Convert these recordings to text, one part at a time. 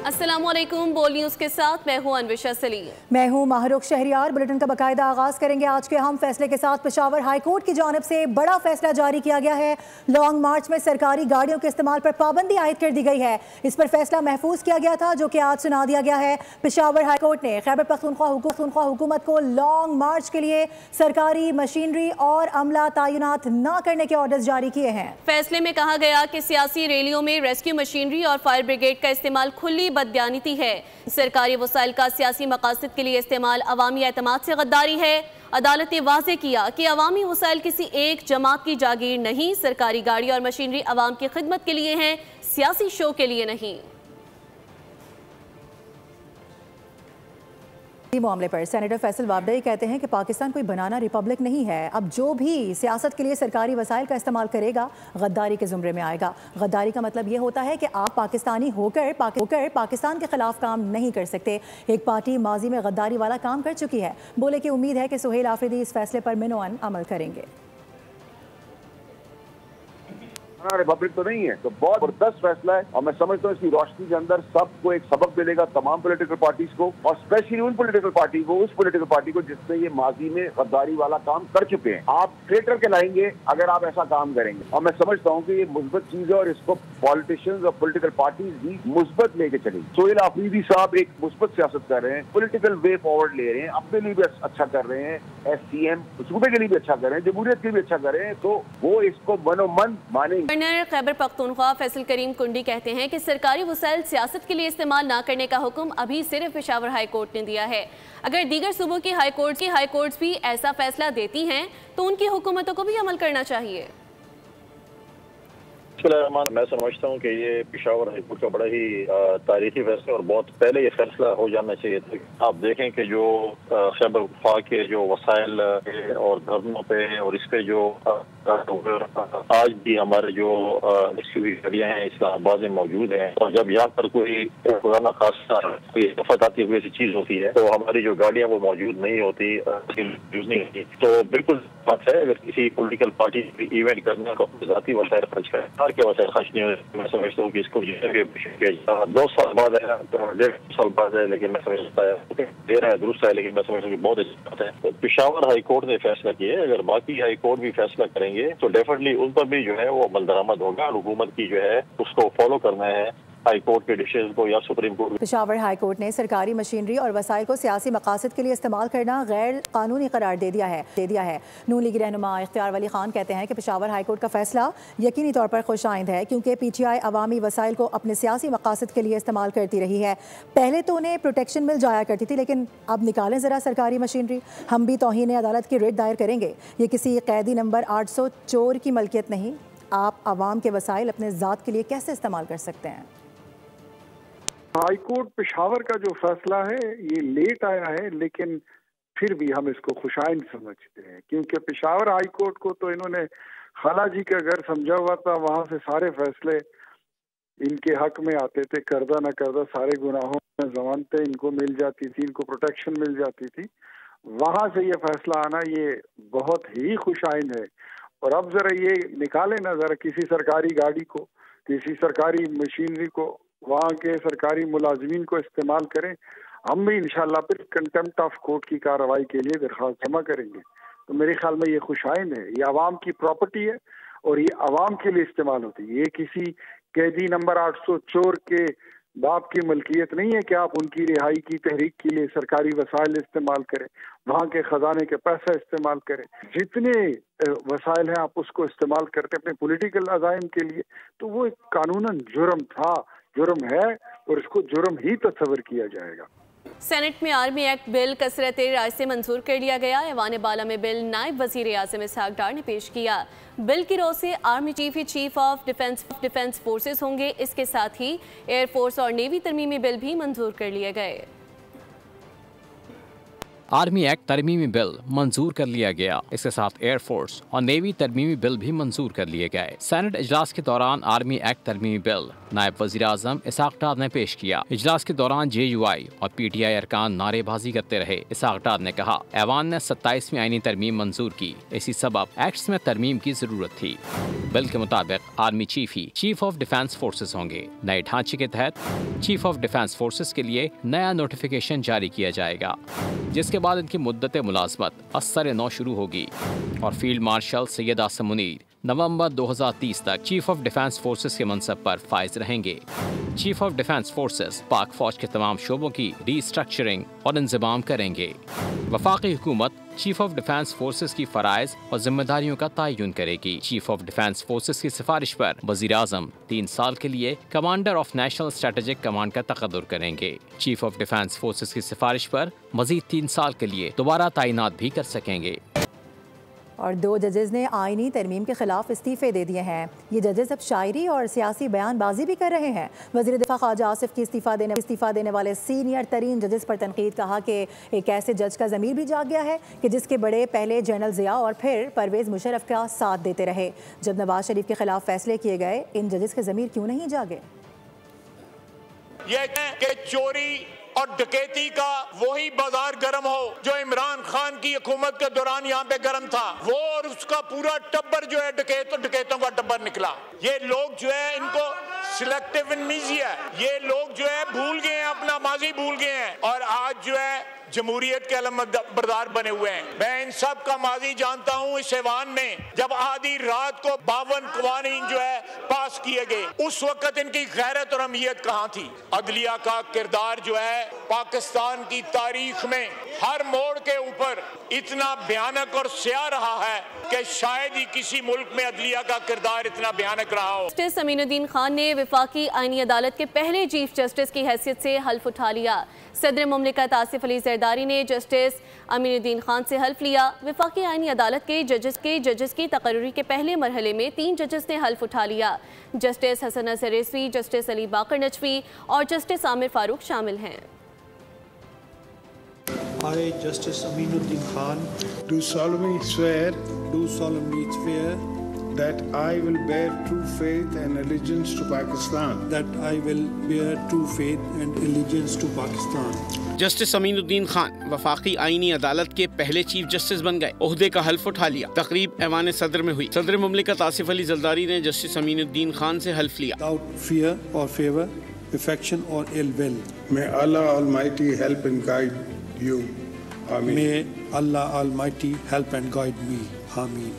अस्सलामुअलैकुम, बोल न्यूज़ के साथ मैं हूं अनविशा सलीम। मैं हूं माहरुख शहरियार। बुलेटिन का बाकायदा आगाज करेंगे आज के अहम फैसले के साथ। पेशावर हाई कोर्ट की जानिब से बड़ा फैसला जारी किया गया है। लॉन्ग मार्च में सरकारी गाड़ियों के इस्तेमाल पर पाबंदी आयद कर दी गई है। इस पर फैसला महफूज किया गया था जो कि आज सुना दिया गया है। पेशावर हाई कोर्ट ने खैबर पख्तूनख्वा हुकूमत को लॉन्ग मार्च के लिए सरकारी मशीनरी और अमला तैनात न करने के ऑर्डर जारी किए हैं। फैसले में कहा गया कि सियासी रैलियों में रेस्क्यू मशीनरी और फायर ब्रिगेड का इस्तेमाल खुली बददियानती है। सरकारी वसाइल का सियासी मकासद के लिए इस्तेमाल अवामी एतमाद से गद्दारी है। अदालत ने वाज़ेह किया कि अवामी वसाइल किसी एक जमात की जागीर नहीं। सरकारी गाड़ी और मशीनरी अवाम की खिदमत के लिए हैं, सियासी शो के लिए नहीं। मामले पर सेनेटर फैसल वाबडई कहते हैं कि पाकिस्तान कोई बनाना रिपब्लिक नहीं है। अब जो भी सियासत के लिए सरकारी वसाइल का इस्तेमाल करेगा गद्दारी के जुमरे में आएगा। गद्दारी का मतलब ये होता है कि आप पाकिस्तानी होकर पाकिस्तान के खिलाफ काम नहीं कर सकते। एक पार्टी माजी में गद्दारी वाला काम कर चुकी है। बोले कि उम्मीद है कि सुहेल आफरीदी इस फैसले पर मिनोअन अमल करेंगे। रिपब्लिक तो नहीं है, तो बहुत जबरदस्त फैसला है और मैं समझता हूँ इसकी रोशनी के अंदर सबको एक सबक मिलेगा, तमाम पॉलिटिकल पार्टीज को और स्पेशली उन पॉलिटिकल पार्टी को, उस पॉलिटिकल पार्टी को जिसने ये माजी में गद्दारी वाला काम कर चुके हैं। आप ट्रेटर कहलाएंगे अगर आप ऐसा काम करेंगे और मैं समझता हूँ कि ये मुस्बत चीज है और इसको पॉलिटिशियंस और पॉलिटिकल पार्टीज भी मुस्बत लेके चलेंगे। सुहेल आफरीदी साहब एक मुस्बत सियासत कर रहे हैं, पॉलिटिकल वे फॉरवर्ड ले रहे हैं, अपने लिए भी अच्छा कर रहे हैं, SCM सूबे के लिए भी अच्छा कर रहे हैं, जमहूरियत के लिए भी अच्छा कर रहे हैं, तो वो इसको मनोमन मानेंगे। गवर्नर खैबर पख्तूनख्वा फैसल करीम कुंडी कहते हैं कि सरकारी वसाइल सियासत के लिए इस्तेमाल न करने का हुक्म अभी सिर्फ पेशावर हाई कोर्ट ने दिया है। अगर दीगर सूबों की हाई कोर्ट्स भी ऐसा फैसला देती हैं तो उनकी हुकूमतों को भी अमल करना चाहिए। मैं समझता हूँ कि ये पेशावर हाई कोर्ट का बड़ा ही तारीखी फैसला और बहुत पहले ये फैसला हो जाना चाहिए था। आप देखें कि जो खैबर पख्तूनख्वा के जो वसाइल और धरनों पे और इस पे जो आज भी हमारे जो रेस्क्यू गाड़ियाँ हैं इस्लामाबाद में मौजूद हैं और जब यहाँ पर कोई पुराना खासा कोई आफत आती हुई ऐसी चीज होती है तो हमारी जो गाड़ियाँ वो मौजूद नहीं होती, यूज नहीं होती। तो बिल्कुल बात है अगर किसी पॉलिटिकल पार्टी इवेंट करने को अपने जाती वसाइल खर्च करें के वसाइल खर्च नहीं हो, मैं समझता हूँ कि इसको 2 साल बाद है तो 1.5 साल बाद है, लेकिन मैं समझता है दे रहा है दुरुस्त है, लेकिन मैं समझता हूँ कि बहुत अच्छी बात है। तो पेशावर हाई कोर्ट ने फैसला किया है, अगर बाकी हाई कोर्ट भी फैसला करेंगे तो डेफिनेटली उन पर भी जो है वो अमल दरामद होगा और हुकूमत की जो है उसको फॉलो करना है हाई कोर्ट के डिसीजन को या supreme court. Peshawar high court ने सरकारी मशीनरी और वसाइल को सियासी मकासद के लिए इस्तेमाल करना गैर कानूनी करार दे दिया है। नून लीगी रहनुमा इख्तियार वली खान कहते हैं कि पेशावर हाई कोर्ट का फैसला यकीनी तौर पर खुशाइंद है क्योंकि PTI अवामी वसाइल को अपने सियासी मकासद के लिए इस्तेमाल करती रही है। पहले तो उन्हें प्रोटेक्शन मिल जाया करती थी, लेकिन अब निकालें ज़रा सरकारी मशीनरी। हम भी तौहीन अदालत की रिट दायर करेंगे। ये किसी कैदी नंबर 800 चोर की मलकियत नहीं। आप अवाम के वसाइल अपने ज़ात के लिए कैसे इस्तेमाल कर सकते हैं? हाई कोर्ट पेशावर का जो फैसला है ये लेट आया है, लेकिन फिर भी हम इसको खुशाइन समझते हैं क्योंकि पेशावर हाई कोर्ट को तो इन्होंने खाला जी का घर समझा हुआ था। वहां से सारे फैसले इनके हक में आते थे, करदा न करदा सारे गुनाहों में जमानतें इनको मिल जाती थी, इनको प्रोटेक्शन मिल जाती थी। वहां से ये फैसला आना ये बहुत ही खुशाइन है। और अब जरा ये निकाले ना जरा किसी सरकारी गाड़ी को, किसी सरकारी मशीनरी को, वहाँ के सरकारी मुलाजमीन को इस्तेमाल करें। हम भी इंशाल्लाह फिर कंटेम्प्ट ऑफ कोर्ट की कार्रवाई के लिए दरख्वास्त जमा करेंगे। तो मेरे ख्याल में ये खुशाइन है, ये आवाम की प्रॉपर्टी है और ये आवाम के लिए इस्तेमाल होती है। ये किसी कैदी नंबर 800 चोर के बाप की मलकियत नहीं है कि आप उनकी रिहाई की तहरीक के लिए सरकारी वसाइल इस्तेमाल करें, वहाँ के खजाने के पैसा इस्तेमाल करें। जितने वसाइल हैं आप उसको इस्तेमाल करते अपने पॉलिटिकल अज़ाइम के लिए, तो वो एक कानूनन जुर्म था, जुर्म है और इसको जुर्म ही तस्वर किया जाएगा। सेनेट में आर्मी एक्ट बिल कसरत राय से मंजूर कर लिया गया। ऐवान बाला में बिल नायब वजीर आज़म इसहाक डार ने पेश किया। बिल की रोज से army chief of defence forces होंगे। इसके साथ ही एयरफोर्स और नेवी तरमीमी बिल भी मंजूर कर लिए गए। आर्मी एक्ट तरमीमी बिल मंजूर कर लिया गया। इसके साथ एयरफोर्स और नेवी तरमीमी बिल भी मंजूर कर लिए गए। सेनेट इजलास के दौरान आर्मी एक्ट तरमीमी बिल नायब वज़ीर आज़म इसाक डार ने पेश किया। इजलास के दौरान JUI और PTI अरकान नारेबाजी करते रहे। इसाक डार ने कहा, ऐवान ने 27वीं आईनी तरमीम मंजूर की, इसी सबब एक्ट्स में तरमीम की जरूरत थी। बिल के मुताबिक army chief he chief of defence forces होंगे। नए ढांचे के तहत चीफ ऑफ डिफेंस फोर्सेस के लिए नया नोटिफिकेशन जारी किया जाएगा, जिसके बाद इनकी मुद्दत मुलाजमत असर-ए-नौ शुरू होगी और फील्ड मार्शल सैयद आसिम मुनीर नवंबर 2030 तक चीफ ऑफ डिफेंस फोर्सेस के मनसब पर फाइज रहेंगे। चीफ ऑफ डिफेंस फोर्सेस पाक फौज के तमाम शोबों की रीस्ट्रक्चरिंग और इंतजाम करेंगे। वफाकी हुकूमत चीफ ऑफ डिफेंस फोर्सेस की फराइज और जिम्मेदारियों का तयन करेगी। चीफ ऑफ डिफेंस फोर्सेस की सिफारिश पर वज़ीर आज़म 3 साल के लिए commander of national strategic command का तकद्दुर करेंगे। चीफ ऑफ डिफेंस फोर्सेस की सिफारिश पर मजीद 3 साल के लिए दोबारा तैनात भी कर सकेंगे। और 2 जजेस ने आईनी तरमीम के खिलाफ इस्तीफे दे दिए हैं। ये जजेस अब शायरी और सियासी बयानबाजी भी कर रहे हैं। वज़ीर दिफा ख्वाजा आसिफ की इस्तीफा देने वाले सीनियर तरीन जजेस पर तनकीद, कहा कि एक ऐसे जज का ज़मीर भी जाग गया है कि जिसके बड़े पहले जनरल ज़िया और फिर परवेज़ मुशर्रफ का साथ देते रहे। जब नवाज शरीफ के खिलाफ फैसले किए गए, इन जजेस के ज़मीर क्यों नहीं जागे? ये कि चोरी और डकैती का वही बाजार गर्म हो जो इमरान खान की हुकूमत के दौरान यहाँ पे गर्म था, वो और उसका पूरा टब्बर जो है डकैतों का टब्बर निकला। ये लोग जो है इनको सिलेक्टिव एमनीसिया है, ये लोग जो है भूल गए हैं, अपना माजी भूल गए हैं और आज जो है जमहूरियत के अलमबरदार बने हुए हैं। मैं इन सब का माजी जानता हूँ। इस ऐवान में जब आधी रात को 52 कवानीन जो है पास किए गए, उस वक्त इनकी गैरत और अहमियत कहाँ थी? अदलिया का किरदार जो है पाकिस्तान की तारीख में हर मोड़ के ऊपर इतना भयानक और स्याह रहा है कि शायद ही किसी मुल्क में अदलिया का किरदार इतना भयानक रहा हो। जस्टिस अमीनुद्दीन खान ने वफाकी आईनी अदालत के पहले चीफ जस्टिस की हैसियत से हल्फ उठा लिया। सदर मुमलिकत आसिफ अली जरदारी ने जस्टिस अमीनुद्दीन खान से हल्फ लिया। वफाकी आईनी अदालत के जजेस की तकर्री के पहले मरहले में 3 जजेस ने हल्फ उठा लिया। जस्टिस हसन नज़र रिजवी, जस्टिस अली बाकर नजवी और जस्टिस आमिर फारूक शामिल हैं। I, Justice Aminuddin Khan, do solemnly swear that I will bear true faith and allegiance to Pakistan. Justice Aminuddin Khan वफाकी आईनी अदालत के पहले चीफ जस्टिस बन गए। ओहदे का हल्फ उठा लिया। तकरीब ऐवान सदर में हुई। सदर मुमलिकत आसिफ अली जरदारी ने जस्टिस अमीनुद्दीन खान से हल्फ लिया। Without fear or favor, affection or ill will. May Allah Almighty help and guide you. Amen. May Allah Almighty help and guide me. Amen.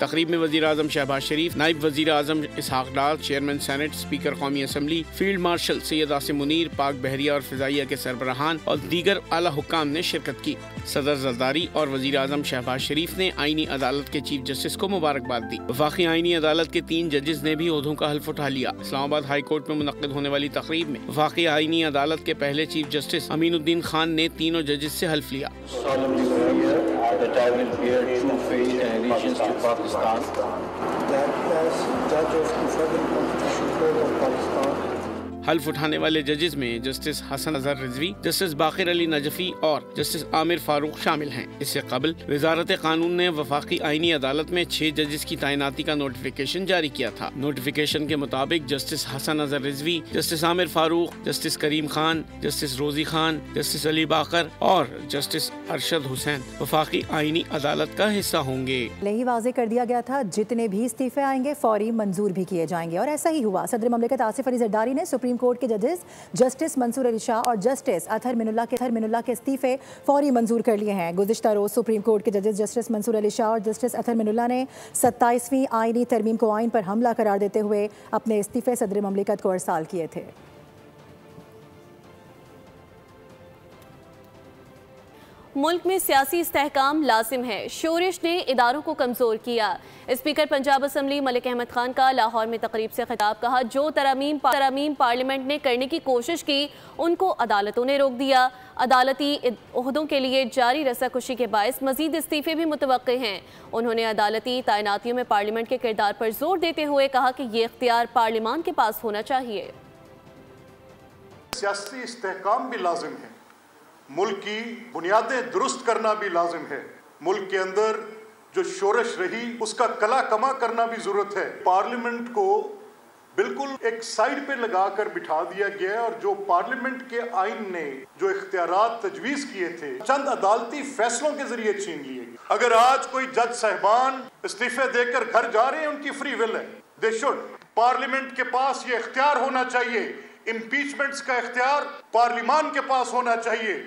तकरीब में वज़ीर आज़म शहबाज शरीफ, नायब वज़ीर आज़म इसहाक डार, चेयरमैन सेनेट, स्पीकर कौमी assembly, field marshal Syed Asim Munir, पाक बहरिया और फ़िज़ाइया के सरबराहान और दीगर आला हुक्काम ने शिरकत की। सदर जरदारी और वज़ीर आज़म शहबाज शरीफ ने आईनी अदालत के चीफ जस्टिस को मुबारकबाद दी। वफाकी आईनी अदालत के 3 जजेस ने भी ओहदों का हल्फ उठा लिया। इस्लामाबाद हाई कोर्ट में मुनक्किद होने वाली तकरीब में वफाकी आईनी अदालत के पहले चीफ जस्टिस अमीनुद्दीन खान ने तीनों जजेस से हल्फ लिया। That I will bear true faith and allegiance to Pakistan. That as judge of the Federal Constitutional Court of Pakistan. हल्फ उठाने वाले जजेस में जस्टिस हसन नज़र रिजवी, जस्टिस बाकिर अली नजफी और जस्टिस आमिर फारूक शामिल हैं। इससे कबल वजारत कानून ने वफाकी आईनी अदालत में 6 जजेस की तैनाती का नोटिफिकेशन जारी किया था। नोटिफिकेशन के मुताबिक जस्टिस हसन नज़र रिजवी, जस्टिस आमिर फारूक, जस्टिस करीम खान, जस्टिस रोजी खान, जस्टिस अली बाकर और जस्टिस अरशद हुसैन वफाकी आईनी अदालत का हिस्सा होंगे। यही वाज़ेह कर दिया गया था, जितने भी इस्तीफे आएंगे फौरी मंजूर भी किए जाएंगे और ऐसा ही हुआ। सदर मुमलिकत आसिफ अली जरदारी ने सुप्रीम कोर्ट के जजेस जस्टिस मंसूर अली शाह और जस्टिस अतहर मिनुल्लाह के इस्तीफे फौरी मंजूर कर लिए हैं। गुज़िश्ता रोज़ सुप्रीम कोर्ट के जजेस जस्टिस मंसूर अली शाह और जस्टिस अतहर मिनुल्लाह ने 27वीं आईनी तरमीम को आइन पर हमला करार देते हुए अपने इस्तीफे सदर मुमलिकत को अरसाल किए थे। मुल्क में सियासी इस्तेहकाम लाजिम है। शोरिश ने इदारों को कमज़ोर किया। स्पीकर पंजाब असम्बली मलिक अहमद खान का लाहौर में तकरीब से खिताब, कहा जो तरमीम पार्लियामेंट ने करने की कोशिश की उनको अदालतों ने रोक दिया। अदालती ओहदों के लिए जारी रसाकुशी के बायस मजीद इस्तीफे भी मुतवक्के हैं। उन्होंने अदालती तैनातियों में पार्लियामेंट के किरदार पर जोर देते हुए कहा कि ये इख्तियार पार्लियामान के पास होना चाहिए। सियासी इस्तेहकाम भी लाजिम है। मुल्क की बुनियादें दुरुस्त करना भी लाजिम है। मुल्क के अंदर जो शोरश रही उसका कला कमा करना भी जरूरत है। पार्लियामेंट को बिल्कुल एक साइड पे लगाकर बिठा दिया गया है और जो पार्लियामेंट के आइन ने जो इख्तियारात तजवीज किए थे चंद अदालती फैसलों के जरिए छीन लिए गए। अगर आज कोई जज साहिबान इस्तीफे देकर घर जा रहे हैं, उनकी फ्री विल है, दे शुड। पार्लियामेंट के पास ये इख्तियार होना चाहिए, इम्पीचमेंट्स का इख्तियार पार्लियामान के पास होना चाहिए।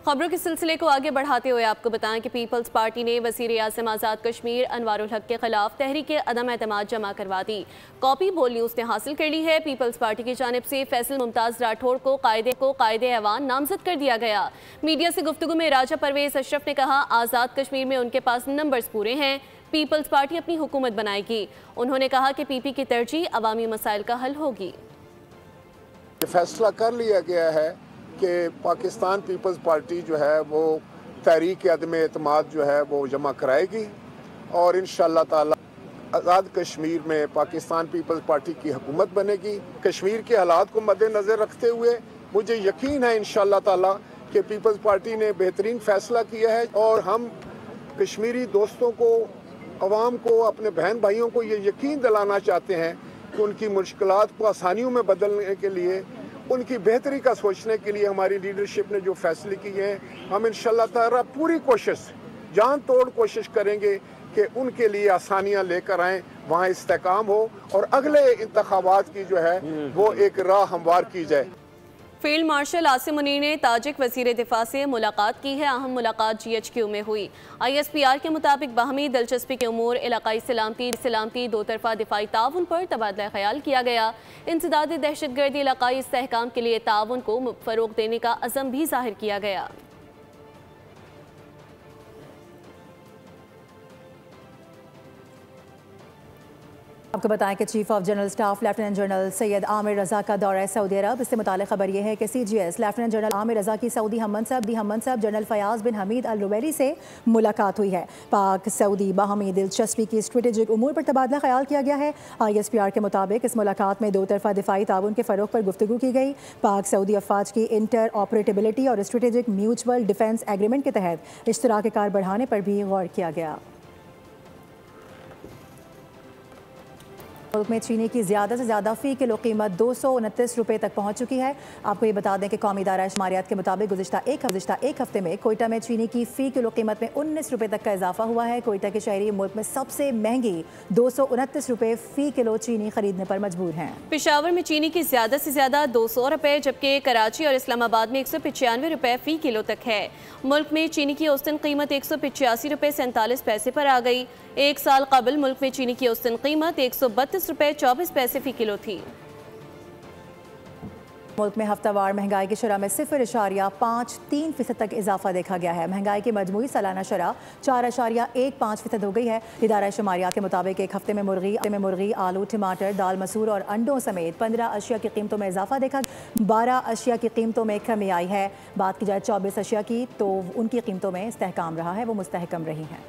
खबरों के सिलसिले को आगे बढ़ाते हुए आपको बताएं कि पीपल्स पार्टी ने वज़ीर आज़म आज़ाद कश्मीर अनवारुल हक के खिलाफ तहरीक अदम एतमाद जमा करवा दी। कॉपी बोल न्यूज़ ने हासिल कर ली है। पीपल्स पार्टी की जानिब से फैसल मुमताज़ राठौड़ को कायदे ऐवान नामजद कर दिया गया। मीडिया से गुफ्तगू में राजा परवेज़ अशरफ ने कहा, आज़ाद कश्मीर में उनके पास नंबर्स पूरे हैं, पीपल्स पार्टी अपनी हुकूमत बनाएगी। उन्होंने कहा कि पीपी की तरजीह अवामी मसाइल का हल होगी। फैसला कर लिया गया है कि पाकिस्तान पीपल्स पार्टी जो है वो तहरीक अदम एतमाद जो है वो जमा कराएगी और इंशाअल्लाह ताला आज़ाद कश्मीर में पाकिस्तान पीपल्स पार्टी की हुकूमत बनेगी। कश्मीर के हालात को मद्देनज़र रखते हुए मुझे यकीन है इंशाअल्लाह ताला कि पीपल्स पार्टी ने बेहतरीन फैसला किया है और हम कश्मीरी दोस्तों को, अवाम को, अपने बहन भाइयों को ये यकीन दिलाना चाहते हैं कि उनकी मुश्किलात को आसानियों में बदलने के लिए, उनकी बेहतरी का सोचने के लिए हमारी लीडरशिप ने जो फैसले किए हैं, हम इंशाअल्लाह ताला पूरी कोशिश, जान तोड़ कोशिश करेंगे कि उनके लिए आसानियां लेकर आएँ, वहाँ इस्तेकाम हो और अगले इंतखाबात की जो है वो एक राह हमवार की जाए। फील्ड मार्शल आसिम मुनीर ने ताजिक वज़ीर दिफा से मुलाकात की है। अहम मुलाकात GHQ में हुई। ISPR के मुताबिक बाहमी दिलचस्पी के उमूर, इलाकाई सलामती, दो तरफा दिफाई ताउन पर तबादला ख्याल किया गया। इंसदाद दहशतगर्दी, इलाकाई इस्तेहकाम के लिए ताउन को फ़रोग़ देने का अज़म भी ज़ाहिर किया गया। आपको बताएं कि chief of general staff lieutenant general Syed Amir Raza का दौरा है सऊदी अरब। इससे मुताल्लिक़ खबर यह है कि CGS लेफ्टिनेंट जनरल आमिर रजा की सऊदी हम मनसब जनरल फयाज बिन हमीद अल रुवैली से मुलाकात हुई है। पाक सऊदी बाहमी दिलचस्पी की स्ट्रेटेजिक उमूर पर तबादला ख्याल किया गया है। ISPR के मुताबिक इस मुलाकात में दो तरफा दिफाई ताउन के फ़रोग़ पर गुफ्तगू की गई। पाक सऊदी अफवाज की इंटर ऑपरेटेबिलिटी और स्ट्रेटेजिक म्यूचुअल डिफेंस एग्रीमेंट के तहत इश्तराक कार बढ़ाने पर भी गौर किया गया। मुल्क में चीनी की ज़्यादा से ज़्यादा फ़ी किलो कीमत 229 रुपये तक पहुँच चुकी है। आपको ये बता दें कि कौमी इदारा शुमारियात के मुताबिक गुज़िश्ता एक हफ्ते में कोयटा में चीनी की फ़ी किलो कीमत में 19 रुपये तक का इजाफा हुआ है। कोयटा के शहरी मुल्क में सबसे महंगी 229 रुपये फ़ी किलो चीनी खरीदने पर मजबूर हैं। पेशावर में चीनी की ज़्यादा से ज़्यादा 200 रुपये, जबकि कराची और इस्लामाबाद में 195 रुपये फ़ी किलो तक है। मुल्क में चीनी की औसतन कीमत 185 रुपये 47 पैसे पर आ गई। एक साल कबल मुल्क में चीनी की औसतन कीमत 132 रुपये 24 पैसे फ़ी किलो थी। मुल्क में हफ्तावार महंगाई की शरह में 0.53% तक इजाफा देखा गया है। महंगाई की मजमूई सालाना शरह 4.15% हो गई है। इदारा शुमारियात के मुताबिक एक हफ्ते में मुर्गी, आलू, टमाटर, दाल, मसूर और अंडों समेत 15 अशिया की कीमतों में इजाफा देखा। 12 अशिया की कीमतों में कमी आई है। बात की जाए 24 अशिया की तो उनकी कीमतों में इस्तेहकाम रहा है, वो मुस्तहकम रही हैं।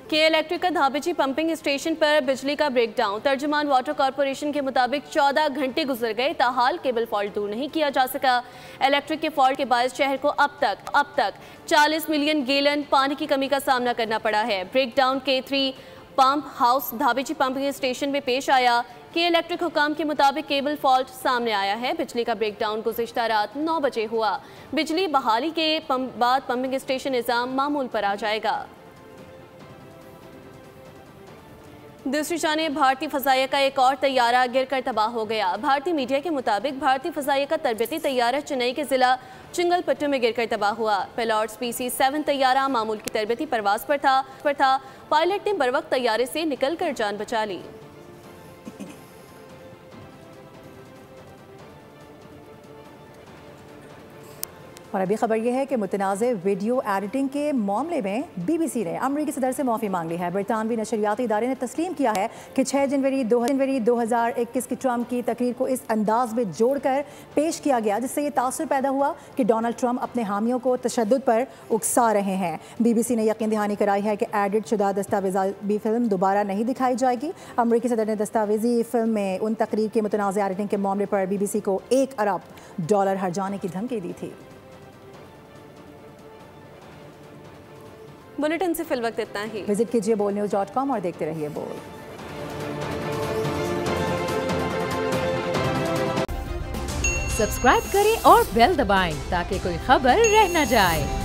के इलेक्ट्रिक का धाबेची पंपिंग स्टेशन पर बिजली का ब्रेकडाउन। तर्जुमान वाटर कॉरपोरेशन के मुताबिक 14 घंटे गुजर गए, ताहाल केबल फॉल्ट दूर नहीं किया जा सका। इलेक्ट्रिक के फॉल्ट के बायस शहर को अब तक 40 मिलियन गैलन पानी की कमी का सामना करना पड़ा है। Breakdown K3 pump house Dhabeji pumping station में पेश आया। के इलेक्ट्रिक हुकाम के मुताबिक केबल फॉल्ट सामने आया है। बिजली का ब्रेकडाउन गुज़िश्ता रात 9 बजे हुआ। बिजली बहाली के बाद पंपिंग स्टेशन निज़ाम मामूल पर आ जाएगा। दूसरी जानिब भारतीय फ़ज़ाइया का एक और तैयारा गिरकर तबाह हो गया। भारतीय मीडिया के मुताबिक भारतीय फ़ज़ाइया का तरबती तैयारा चेन्नई के ज़िला चुंगलपट्टू में गिरकर तबाह हुआ। पायलट स्पीसीज 7 तैयारा मामूल की तरबती परवाज़ पर था। पायलट ने बरवक्त तैयारे से निकलकर जान बचा ली। और अभी खबर यह है कि मुतनाज़ वीडियो एडिटिंग के मामले में BBC ने अमरीकी सदर से माफ़ी मांग ली है। बरतानवी नशरियाती इदारे ने तस्लीम किया है कि 6 जनवरी 2021 की ट्रंप की तकरीर को इस अंदाज में जोड़कर पेश किया गया जिससे ये तासुर पैदा हुआ कि डोनाल्ड ट्रंप अपने हामियों को तशद्दुद पर उकसा रहे हैं। BBC ने यकीन दहानी कराई है कि एडिट शुदा दस्तावेज़ी फिल्म दोबारा नहीं दिखाई जाएगी। अमरीकी सदर ने दस्तावेज़ी फिल्म में उन तकरीर के मुतनाज़ एडिटिंग के मामले पर BBC को $1 अरब हर्जाने की धमकी दी थी। बुलेटिन से फिल वक्त इतना ही। विजिट कीजिए bolnews.com और देखते रहिए बोल। सब्सक्राइब करें और बेल दबाएं ताकि कोई खबर रह न जाए।